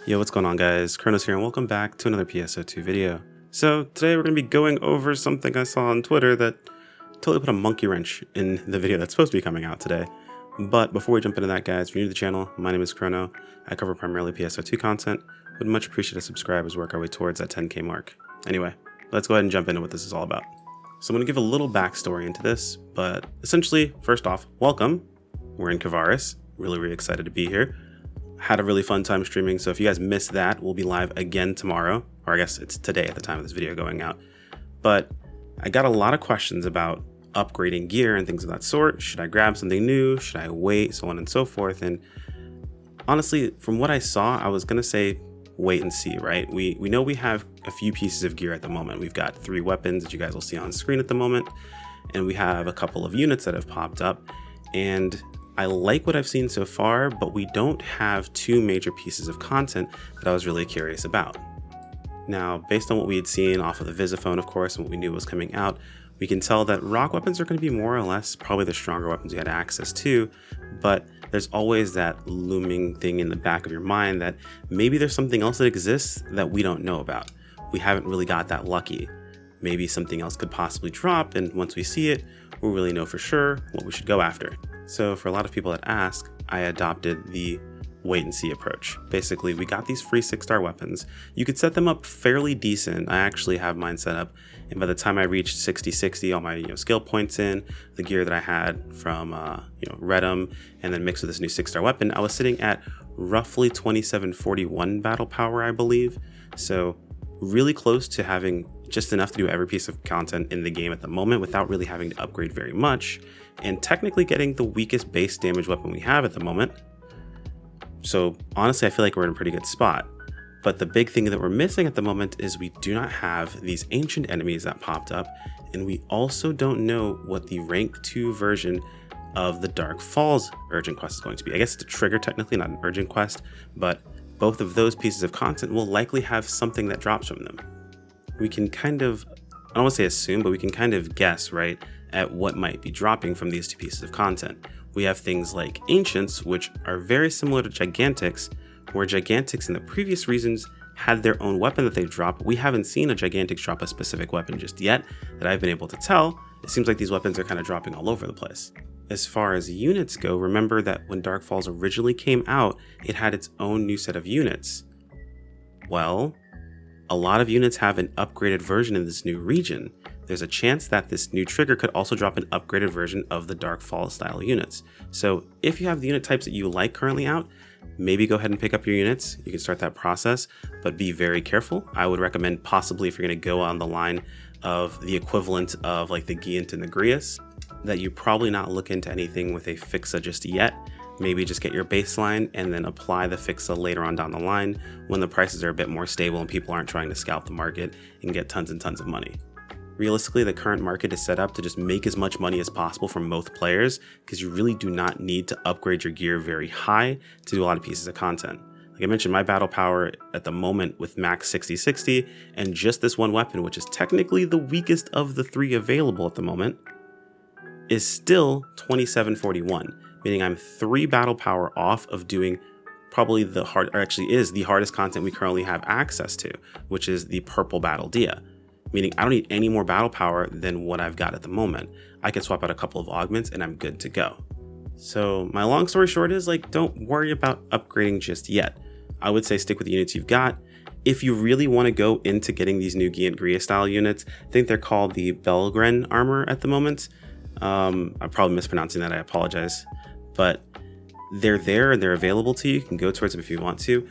Yo, what's going on guys? Kronos here and welcome back to another PSO2 video. So today we're going to be going over something I saw on Twitter that totally put a monkey wrench in the video that's supposed to be coming out today. But before we jump into that guys, if you're new to the channel, my name is Chrono. I cover primarily PSO2 content. Would much appreciate a subscribe as we work our way towards that 10k mark. Anyway, let's go ahead and jump into what this is all about. So I'm going to give a little backstory into this, but essentially, first off, welcome. We're in Kavaris. Really excited to be here. Had a really fun time streaming, so if you guys missed that, we'll be live again tomorrow, or I guess it's today at the time of this video going out. But I got a lot of questions about upgrading gear and things of that sort. Should I grab something new? Should I wait? So on and so forth. And honestly, from what I saw, I was gonna say wait and see, right? We know we have a few pieces of gear at the moment. We've got 3 weapons that you guys will see on screen at the moment, and we have a couple of units that have popped up, and I like what I've seen so far, but we don't have 2 major pieces of content that I was really curious about. Now, based on what we had seen off of the Visiphone, of course, and what we knew was coming out, we can tell that rock weapons are going to be more or less probably the stronger weapons we had access to, but there's always that looming thing in the back of your mind that maybe there's something else that exists that we don't know about. We haven't really got that lucky. Maybe something else could possibly drop, and once we see it, we'll really know for sure what we should go after. So for a lot of people that ask, I adopted the wait and see approach. Basically, we got these free 6-star weapons. You could set them up fairly decent. I actually have mine set up, and by the time I reached 60-60, all my skill points in, the gear that I had from Redum, and then mixed with this new 6-star weapon, I was sitting at roughly 2741 battle power, I believe. So really close to having just enough to do every piece of content in the game at the moment without really having to upgrade very much, and technically getting the weakest base damage weapon we have at the moment. So honestly, I feel like we're in a pretty good spot. But the big thing that we're missing at the moment is we do not have these ancient enemies that popped up, and we also don't know what the rank 2 version of the Dark Falls urgent quest is going to be. I guess it's a trigger technically, not an urgent quest, but both of those pieces of content will likely have something that drops from them. We can kind of, I don't want to say assume, but we can kind of guess, right, at what might be dropping from these 2 pieces of content. We have things like Ancients, which are very similar to Gigantics, where Gigantics in the previous regions had their own weapon that they drop. We haven't seen a Gigantics drop a specific weapon just yet that I've been able to tell. It seems like these weapons are kind of dropping all over the place. As far as units go, remember that when Dark Falls originally came out, it had its own new set of units. Well, a lot of units have an upgraded version in this new region. There's a chance that this new trigger could also drop an upgraded version of the Dark Falls style units. So if you have the unit types that you like currently out, maybe go ahead and pick up your units. You can start that process, but be very careful. I would recommend possibly if you're going to go on the line of the equivalent of like the Giant and the Grius, that you probably not look into anything with a Fixa just yet. Maybe just get your baseline and then apply the Fixa later on down the line when the prices are a bit more stable and people aren't trying to scalp the market and get tons and tons of money. Realistically, the current market is set up to just make as much money as possible from both players because you really do not need to upgrade your gear very high to do a lot of pieces of content. Like I mentioned, my battle power at the moment with max 60-60 and just this one weapon, which is technically the weakest of the 3 available at the moment, is still 2741, meaning I'm 3 battle power off of doing probably the hardest content we currently have access to, which is the purple battle dia. Meaning I don't need any more battle power than what I've got at the moment. I can swap out a couple of augments and I'm good to go. So my long story short is don't worry about upgrading just yet. I would say stick with the units you've got. If you really want to go into getting these new Giant Gria style units, I think they're called the Belgren armor at the moment. I'm probably mispronouncing that, I apologize. But they're there and they're available to you. You can go towards them if you want to.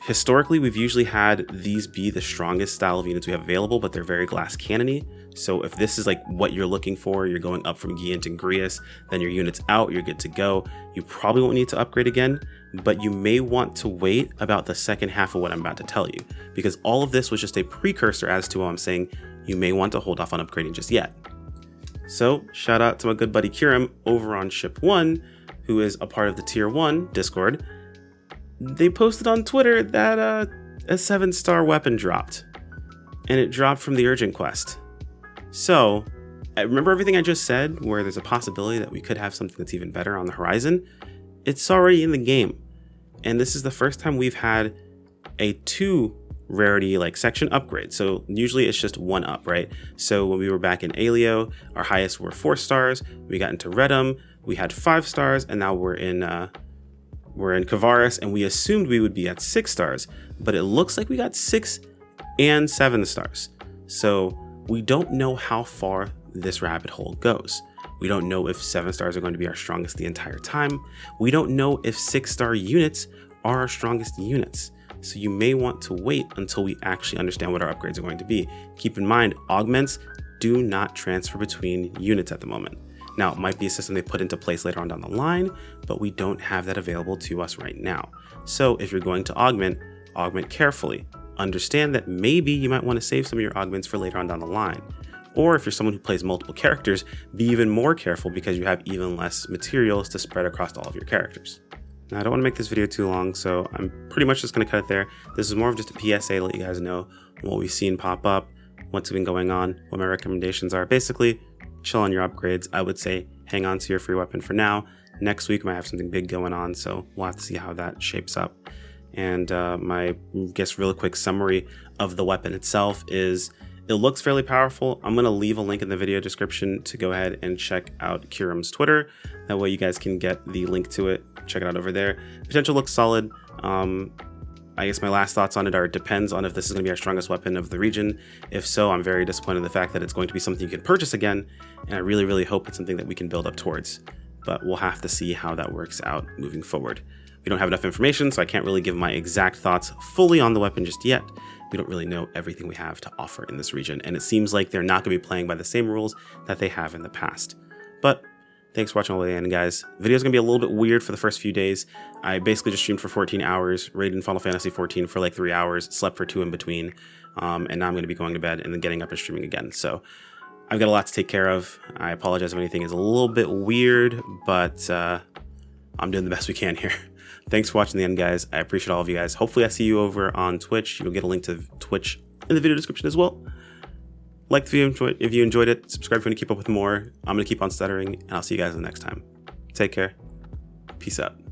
Historically, we've usually had these be the strongest style of units we have available, but they're very glass cannony. So if this is what you're looking for, you're going up from Giant and Grius, then your unit's out, you're good to go. You probably won't need to upgrade again, but you may want to wait about the second half of what I'm about to tell you, because all of this was just a precursor as to what I'm saying you may want to hold off on upgrading just yet. So shout out to my good buddy Kiram over on Ship 1, who is a part of the Tier 1 Discord. They posted on Twitter that a 7-star weapon dropped, and it dropped from the urgent quest. So I remember everything I just said, where there's a possibility that we could have something that's even better on the horizon. It's already in the game, and this is the first time we've had a 2 rarity like section upgrade. So usually it's just 1 up, right? So when we were back in Alio, our highest were 4 stars. We got into Redum, we had 5 stars, and now we're in Kavaris, and we assumed we would be at 6 stars, but it looks like we got 6 and 7 stars. So we don't know how far this rabbit hole goes. We don't know if 7 stars are going to be our strongest the entire time. We don't know if 6-star units are our strongest units. So you may want to wait until we actually understand what our upgrades are going to be. Keep in mind, augments do not transfer between units at the moment. Now, it might be a system they put into place later on down the line, but we don't have that available to us right now. So if you're going to augment carefully. Understand that maybe you might want to save some of your augments for later on down the line. Or if you're someone who plays multiple characters, be even more careful because you have even less materials to spread across all of your characters. Now, I don't want to make this video too long, so I'm pretty much just going to cut it there. This is more of just a PSA to let you guys know what we've seen pop up, what's been going on, what my recommendations are. Basically, chill on your upgrades. I would say hang on to your free weapon for now. Next week, we might have something big going on, so we'll have to see how that shapes up. And my, real quick summary of the weapon itself is it looks fairly powerful. I'm going to leave a link in the video description to go ahead and check out Kiram's Twitter. That way you guys can get the link to it. Check it out over there. Potential looks solid. I guess my last thoughts on it are it depends on if this is going to be our strongest weapon of the region. If so, I'm very disappointed in the fact that it's going to be something you can purchase again. And I really, really hope it's something that we can build up towards. But we'll have to see how that works out moving forward. We don't have enough information, so I can't really give my exact thoughts fully on the weapon just yet. We don't really know everything we have to offer in this region, and it seems like they're not going to be playing by the same rules that they have in the past. But thanks for watching all the way to the end, guys. The video's going to be a little bit weird for the first few days. I basically just streamed for 14 hours, raided in Final Fantasy 14 for like 3 hours, slept for 2 in between, and now I'm going to be going to bed and then getting up and streaming again. So I've got a lot to take care of. I apologize if anything is a little bit weird, but I'm doing the best we can here. Thanks for watching the end, guys. I appreciate all of you guys. Hopefully I see you over on Twitch. You'll get a link to Twitch in the video description as well. Like the video if you enjoyed it. Subscribe if you want to keep up with more. I'm going to keep on stuttering, and I'll see you guys the next time. Take care. Peace out.